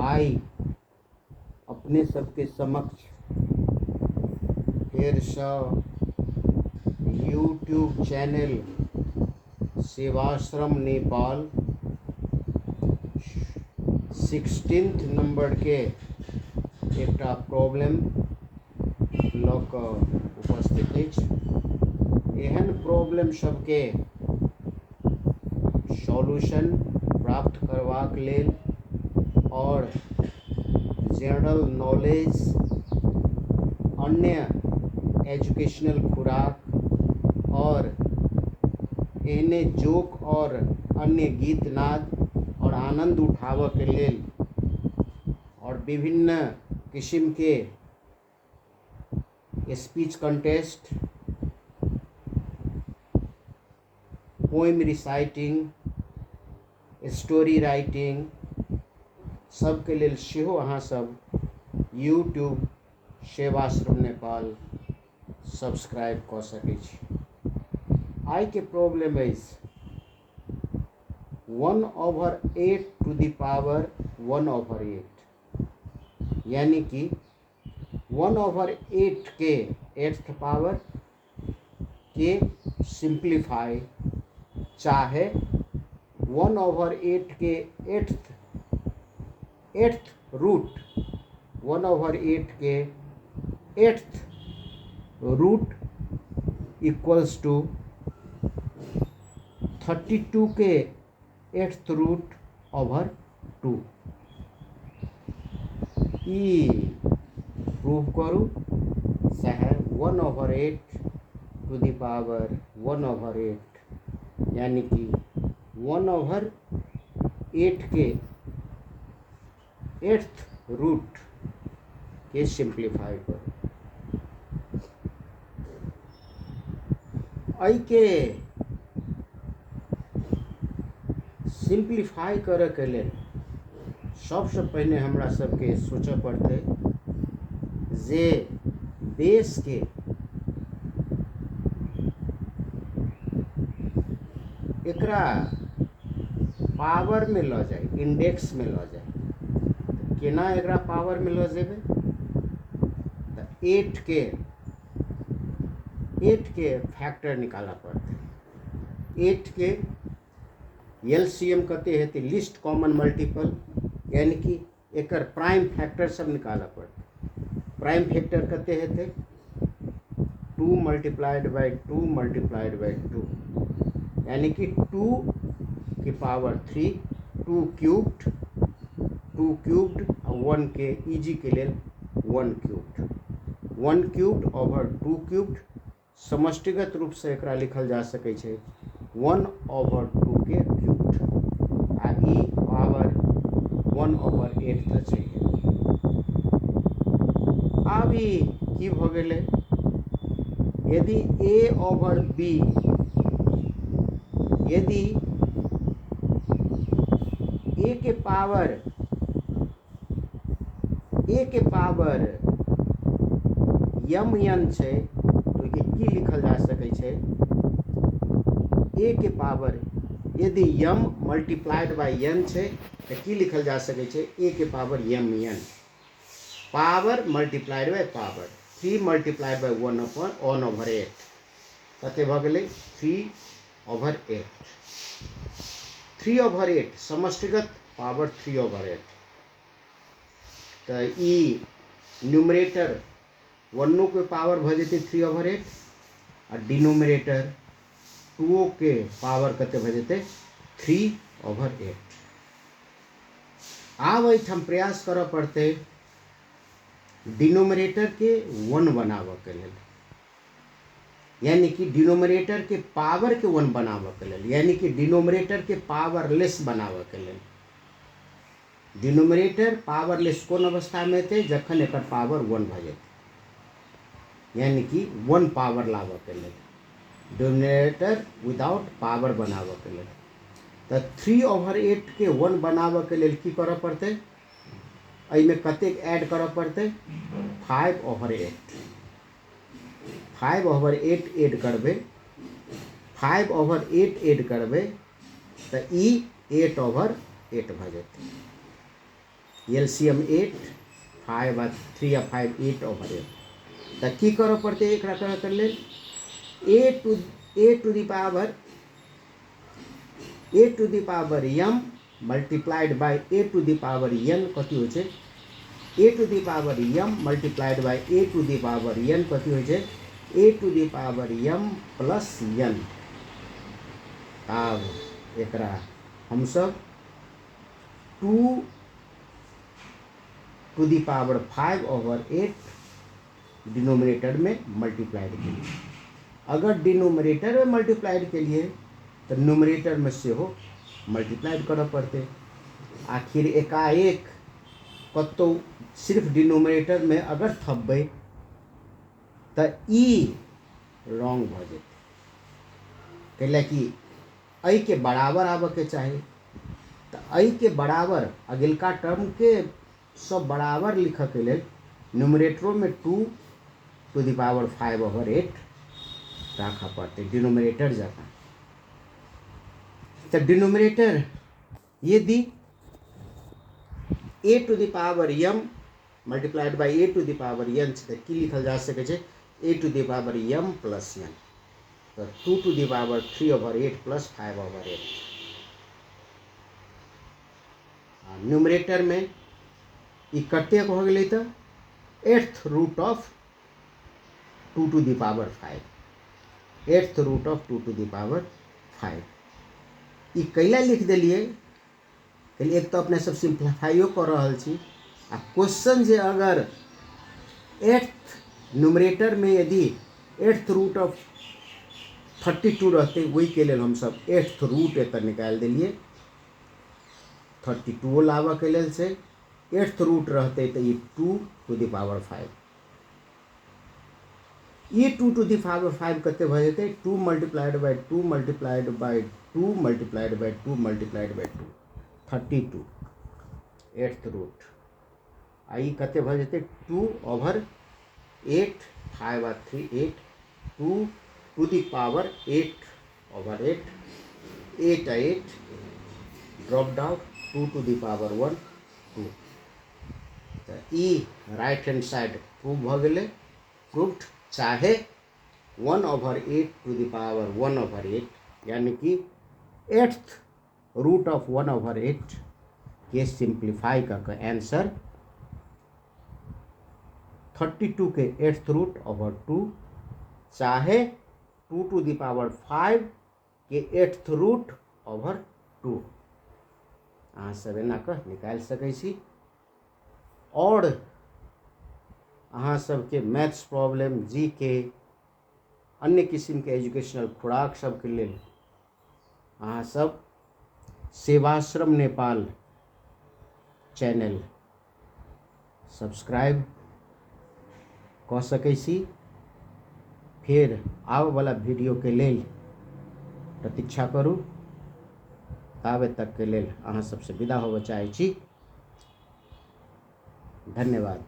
आई अपने सबके समक्ष फिर से YouTube channel Sevashram Nepal 16 number के एक प्रॉब्लम लऽ कऽ उपस्थित अछि। एहन प्रॉब्लम सबके सॉल्यूशन प्राप्त करबाक लेल और जनरल नॉलेज, अन्य एजुकेशनल खुराक और एहने जोक और अन्य गीत नाद और आनंद उठाबऽ के लेल और विभिन्न किस्म के speech contest, poem reciting, story writing सबके लेल सेहो अहाँ सब यूट्यूब सेवाश्रम नेपाल सब्सक्राइब कऽ सकै छी। आई के प्रॉब्लम अछि 1/8 टू द पावर 1/8, यानी कि 1/8 के 8th पावर के सिंप्लीफाई, चाहे 1/8 के 8th रूट, 1/8 के 8th रूट इक्वल्स टू 32 के 8th रूट ओवर 2। ई प्रूव करू चाहे 1/8 टू द पावर 1/8, यानी कि 1/8 के 8th रूट के सिंप्लीफाई करू। आई के सिंप्लीफाई करे के लेल सबसे पहले हमरा सबके सोचे पड़ते जे बेस के एकरा पावर में ल जाए, इंडेक्स में ल जाए। केना एकरा पावर में ल जेबे? तो 8 के फैक्टर निकाला पड़ते। 8 के एलसीएम कते हेते, लिस्ट कॉमन मल्टीपल, यानी कि एकर प्राइम फैक्टर सब निकाला पड़ते। प्राइम फैक्टर कते हेते 2 मल्टीप्लाइड बाय 2 मल्टीप्लाइड बाय 2, यानी कि 2 की पावर 3, 2 क्यूब्ड और 1 के इजी के लेल 1 क्यूब्ड, 1 क्यूब्ड ओवर 2 क्यूब्ड। समष्टिगत रूप से एकरा लिखल जा सकै छै 1/2 के क्यूब्ड, आ ई पावर 1/8 तक छै। आब ई की भ गेलै, यदि a/b, यदि a के पावर mn छै, तो की लिखल जा सकै छै a के पावर, यदि m मल्टीप्लाइड बाय n छै तो की लिखल जा सकै छै a के power mn, power multiplied by power. 3 multiplied by 1/8 कते भ गेलै 3/8। 3/8 समष्टिगत पावर 3/8। तो ई न्यूमरेटर 1 के पावर भ जेतै 3/8 और डिनोमिनेटर 2 के पावर कते भ जेतै 3/8। आब एहिठाम प्रयास करऽ पड़तै डिनोमिनेटर के 1 बनाबऽ के लेल, यानी कि डिनोमिनेटर के पावर के 1 बनाबऽ के लेल, यानी कि डिनोमिनेटर के पावरलेस बनाबऽ के लेल। डिनोमिनेटर पावरलेस कोन अवस्था में हेतै, जखन एकर पावर 1 भ जेतै, यानी कि 1 पावर लाबऽ के लेल। डिनोमिनेटर विदाउट पावर बनाबऽ के लेल तो 3/8 के 1 बनाबऽ के लेल की करऽ पड़तै, एहिमे कतेक ऐड करऽ पड़तै 5/8। 5/8 ऐड करबै, 5/8 ऐड करबै तो ई 8/8 भ जेतै। LCM 8 5 आ 3 आ 5 8 ओवर 8 तो की करऽ पड़ते एक कर लेल a to the power m multiplied by a to the power n कथी होइ छै a to the power m multiplied by a to the power n कथी होइ छै a to the power m plus n। आब एकरा हम सब 2 to the power 5 over 8 denominator में मल्टीप्लाइड के लिए। अगर डिनोमिनेटर में मल्टीप्लाइड के लिए तो न्यूमरेटर में से हो मल्टीप्लाइड करऽ पड़ते। आखिर एकाएक कतौ सिर्फ डिनोमिनेटर में अगर थपबै तो ई रॉन्ग भ जेतै, कैलाकि अई के बराबर आबऽ के चाही। तो अई के बराबर अगिलका टर्म के सब बराबर लिखऽ के लेल न्यूमरेटरों में 2 टू द पावर 5 ओवर 8 रखा पड़ते डिनोमिनेटर जगह। तो डिनोमिनेटर यदि a to the power m multiplied by a to the power n छै की लिखल जा सकै छै a to the power m plus n। तो 2 to the power 3 over 8 plus 5 over 8। Numerator में ई कतेक हो गेलै तो 8th root of 2 to the power 5 8th root of 2 to the power 5। ई कैला लिख देलिए एक तो अपने सब सिंप्लीफाइयो कर रहल छी आ क्वेश्चन जे अगर 8th न्यूमरेटर में यदि 8th रूट ऑफ 32 रहते वही के लेल हम सब 8th रूट एतऽ निकाल दिलिए 32 लाबऽ के लेल से 8th रूट रहते तो ये 2 टू द पावर 5 ये 2 टू द पावर 5 कते भ जेतै 2 multiplied by 2 multiplied by 2 multiplied by 2 multiplied by 2 32 8th root आई कते भ जेतै 2 ओवर 8 5 आ 3 8 2 टू द पावर 8 ओवर 8 8 आ 8 dropped out 2 to the power 1 2। तो ई राइट हैंड साइड प्रूव भ गेलै प्रूव्ड चाहे 1 over 8 to the power 1 over 8 यानी कि 8th रूट ऑफ 1 ओवर 8 के सिंप्लीफाई करके आंसर 32 के 8th रूट ओवर 2 चाहे 2 टू द पावर 5 के 8th रूट ओवर 2 अहाँ सब एना कऽ निकाल सकै छी। और अहाँ सबके मैथ्स प्रॉब्लम जी के अन्य किस्म के एजुकेशनल खुराक सबके लेल अहाँ सब सेवाश्रम नेपाल चैनल सब्सक्राइब कऽ सकै छी। फिर आबऽ वाला वीडियो के लेल प्रतीक्षा करू। ताबे तक के लेल अहाँ सबसे विदा होबऽ चाहै छी। धन्यवाद।